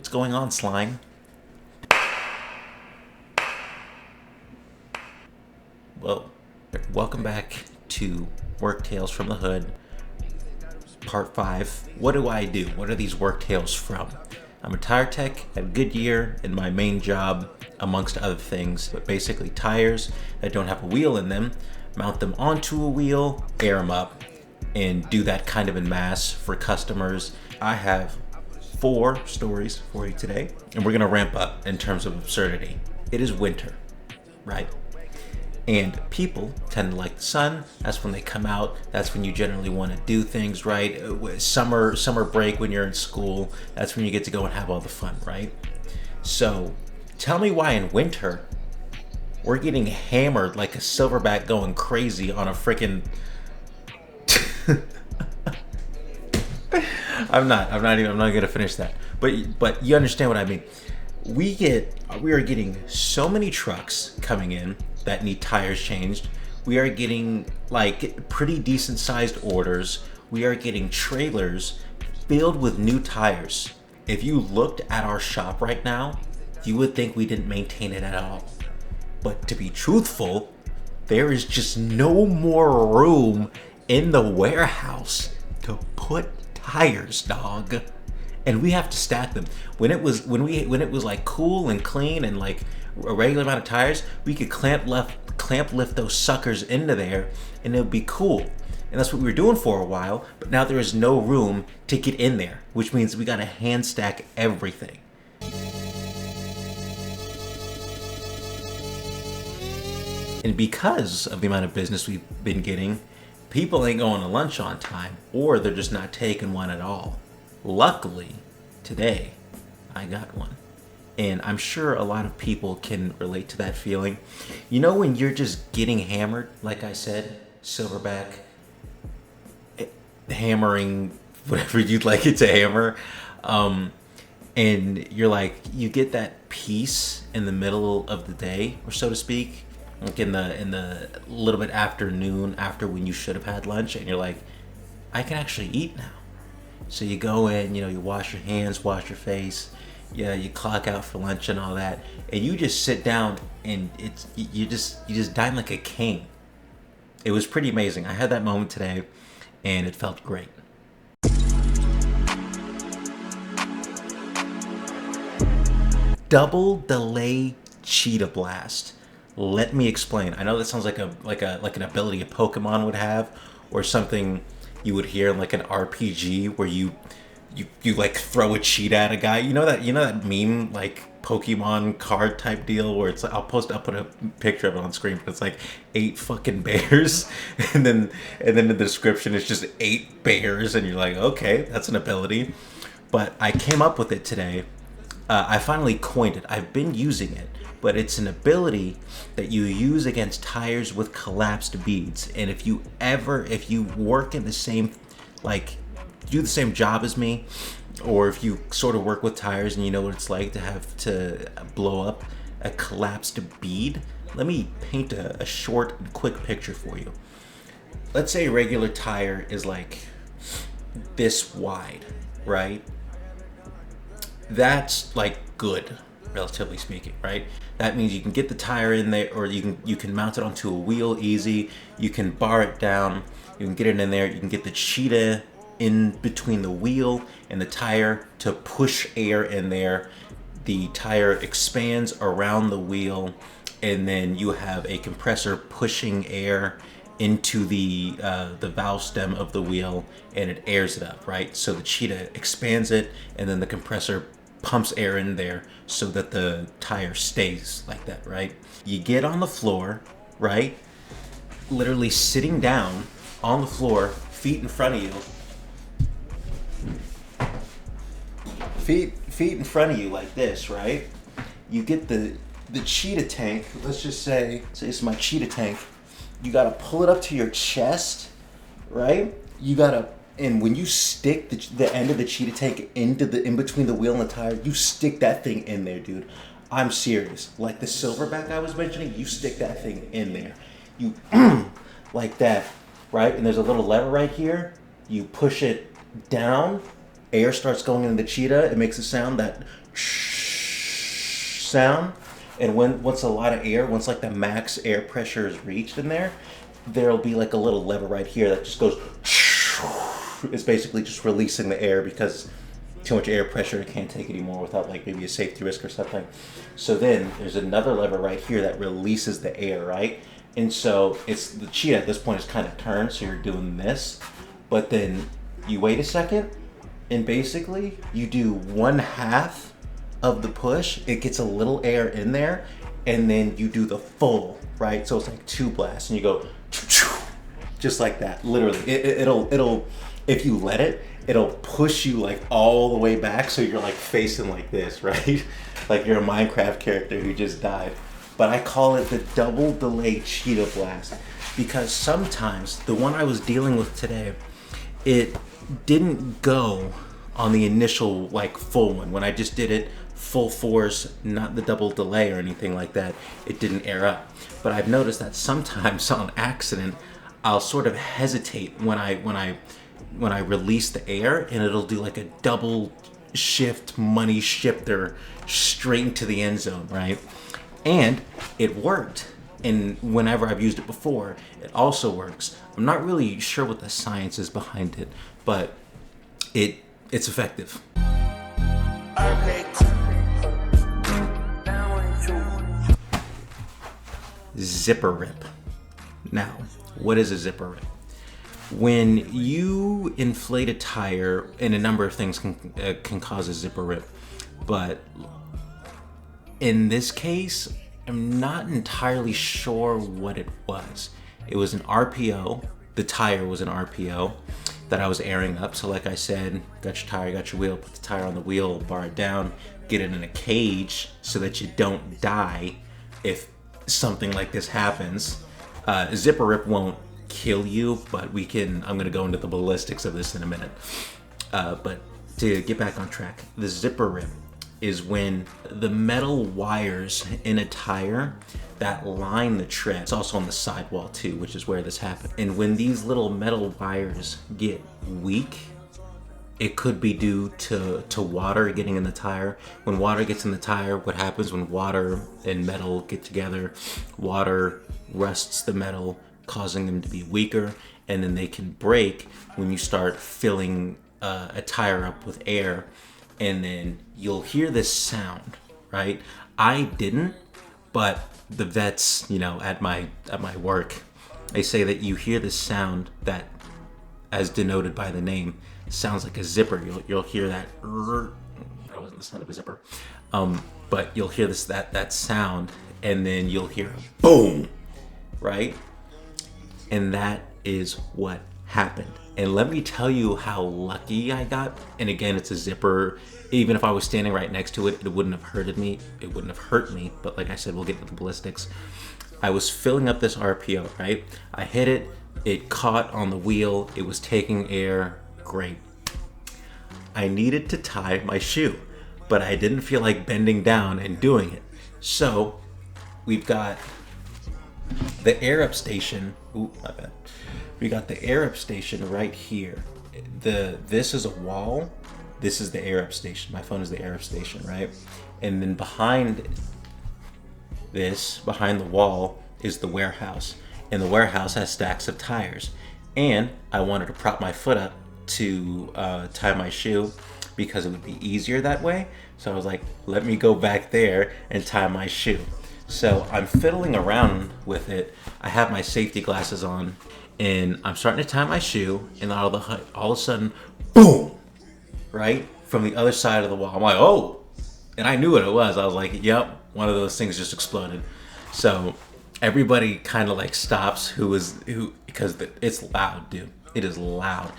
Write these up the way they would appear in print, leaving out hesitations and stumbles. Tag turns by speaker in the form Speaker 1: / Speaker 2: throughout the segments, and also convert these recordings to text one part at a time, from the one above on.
Speaker 1: What's going on, slime? Well, welcome back to Work Tales from the Hood, Part 5. What do I do? What are these work tales from? I'm a tire tech at Goodyear in my main job, amongst other things, but basically tires that don't have a wheel in them, mount them onto a wheel, air them up, and do that kind of en masse for customers. I have 4 stories for you today, and we're gonna ramp up in terms of absurdity. It is winter, right? And people tend to like the sun. That's when they come out. That's when you generally want to do things, right? Summer break when you're in school. That's when you get to go and have all the fun, right? So tell me why in winter we're getting hammered like a silverback going crazy on a freaking I'm not gonna finish that. But you understand what I mean. We are getting so many trucks coming in that need tires changed. We are getting like pretty decent sized orders. We are getting trailers filled with new tires. If you looked at our shop right now, you would think we didn't maintain it at all. But to be truthful, there is just no more room in the warehouse to put tires, dog. And we have to stack them. When it was like cool and clean and like a regular amount of tires, we could clamp lift those suckers into there and it would be cool. And that's what we were doing for a while, but now there is no room to get in there, which means we gotta hand stack everything. And because of the amount of business we've been getting, people ain't going to lunch on time, or they're just not taking one at all. Luckily, today, I got one. And I'm sure a lot of people can relate to that feeling. You know when you're just getting hammered, like I said, silverback, hammering, whatever you'd like it to hammer, and you're like, you get that peace in the middle of the day, or so to speak, like in the little bit afternoon after when you should have had lunch, and you're like, I can actually eat now. So you go in, you wash your hands, wash your face, you clock out for lunch and all that, and you just sit down and you just dine like a king. It was pretty amazing. I had that moment today, and it felt great. Double delay cheetah blast. Let me explain. I know that sounds like an ability a Pokemon would have, or something you would hear in like an RPG where you like throw a cheetah at a guy. You know that meme, like Pokemon card type deal where it's like, I'll put a picture of it on screen, but it's like 8 fucking bears and then the description is just 8 bears and you're like, okay, that's an ability. But I came up with it today. I finally coined it. I've been using it, but it's an ability that you use against tires with collapsed beads. And if you work in the same, like, do the same job as me, or if you sort of work with tires and you know what it's like to have to blow up a collapsed bead, let me paint a short and quick picture for you. Let's say a regular tire is like this wide, right? That's like good, relatively speaking, right? That means you can get the tire in there, or you can mount it onto a wheel easy. You can bar it down. You can get it in there. You can get the cheetah in between the wheel and the tire to push air in there. The tire expands around the wheel, and then you have a compressor pushing air into the valve stem of the wheel, and it airs it up, right? So the cheetah expands it, and then the compressor pumps air in there so that the tire stays like that, right? You get on the floor, right? Literally sitting down on the floor, feet in front of you. Feet in front of you like this, right? You get the cheetah tank. Let's just say this is my cheetah tank. You gotta pull it up to your chest, right? And when you stick the end of the cheetah tank in between the wheel and the tire, you stick that thing in there, dude. I'm serious. Like the silverback I was mentioning, you stick that thing in there. You like that, right? And there's a little lever right here. You push it down, air starts going into the cheetah, it makes a sound, that sound. And once a lot of air, once like the max air pressure is reached in there, there'll be like a little lever right here that just goes. It's basically just releasing the air because too much air pressure, it can't take anymore without like maybe a safety risk or something. So then there's another lever right here that releases the air, right? And so it's the cheetah at this point is kind of turned, so you're doing this, but then you wait a second, and basically you do 1/2 of the push. It gets a little air in there, and then you do the full, right? So it's like 2 blasts, and you go just like that. Literally, it'll if you let it, it'll push you like all the way back, so you're like facing like this, right? Like you're a Minecraft character who just died. But I call it the double delay cheetah blast because sometimes the one I was dealing with today, it didn't go on the initial like full one. When I just did it full force, not the double delay or anything like that, it didn't air up. But I've noticed that sometimes on accident, I'll sort of hesitate when I release the air, and it'll do like a double shift money shifter straight into the end zone, right? And it worked. And whenever I've used it before, it also works. I'm not really sure what the science is behind it, but it's effective. Zipper rip. Now, what is a zipper rip? When you inflate a tire, and a number of things can cause a zipper rip, but in this case, I'm not entirely sure what it was. It was an RPO. The tire was an RPO that I was airing up. So like I said, got your tire, got your wheel, put the tire on the wheel, bar it down, get it in a cage so that you don't die if something like this happens. Zipper rip won't kill you, but I'm gonna go into the ballistics of this in a minute. But to get back on track, the zipper rip is when the metal wires in a tire that line the tread, it's also on the sidewall too, which is where this happened. And when these little metal wires get weak, it could be due to water getting in the tire. When water gets in the tire, what happens when water and metal get together? Water rusts the metal, causing them to be weaker, and then they can break when you start filling a tire up with air. And then you'll hear this sound, right? I didn't, but the vets, at my work, they say that you hear this sound that, as denoted by the name, sounds like a zipper. You'll hear that. That wasn't the sound of a zipper, but you'll hear that sound, and then you'll hear a boom, right? And that is what happened. And let me tell you how lucky I got. And again, it's a zipper. Even if I was standing right next to it, it wouldn't have hurted me. It wouldn't have hurt me. But like I said, we'll get into the ballistics. I was filling up this RPO, right? I hit it. It caught on the wheel. It was taking air. Great. I needed to tie my shoe, but I didn't feel like bending down and doing it. So we've got the air up station. Ooh, my bad. We got the air up station right here. This is a wall. This is the air up station. My phone is the air up station, right? And then behind the wall, is the warehouse. And the warehouse has stacks of tires. And I wanted to prop my foot up to tie my shoe because it would be easier that way. So I was like, let me go back there and tie my shoe. So I'm fiddling around with it. I have my safety glasses on, and I'm starting to tie my shoe, and all of a sudden, boom, right? From the other side of the wall. I'm like, oh, and I knew what it was. I was like, yep, one of those things just exploded. So everybody kind of like stops because it's loud, dude. It is loud.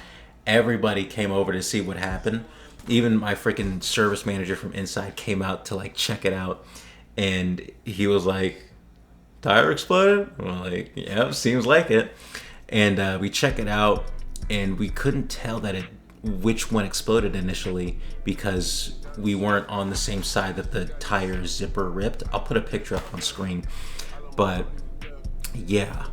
Speaker 1: Everybody came over to see what happened. Even my freaking service manager from inside came out to like check it out. And he was like, tire exploded? I'm like, yeah, seems like it. And we check it out, and we couldn't tell which one exploded initially because we weren't on the same side that the tire zipper ripped. I'll put a picture up on screen. But yeah,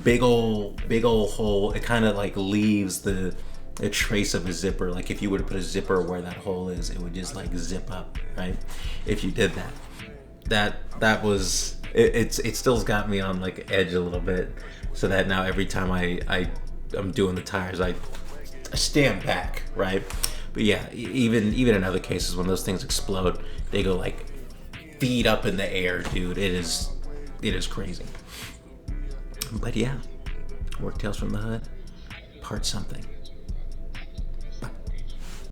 Speaker 1: big ol' hole. It kind of like leaves the a trace of a zipper. Like if you were to put a zipper where that hole is, it would just like zip up, right? If you did that was it still's got me on like edge a little bit, so that now every time I'm doing the tires, I stand back, right? But yeah, even in other cases when those things explode, they go like feet up in the air, dude. It is crazy. But yeah, Work Tales from the Hood, part something.